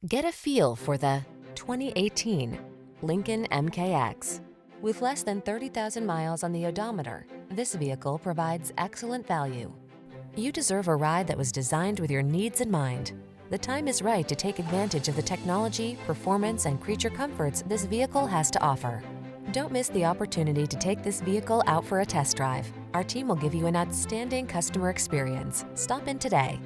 Get a feel for the 2018 Lincoln MKX. With less than 30,000 miles on the odometer, this vehicle provides excellent value. You deserve a ride that was designed with your needs in mind. The time is right to take advantage of the technology, performance, and creature comforts this vehicle has to offer. Don't miss the opportunity to take this vehicle out for a test drive. Our team will give you an outstanding customer experience. Stop in today.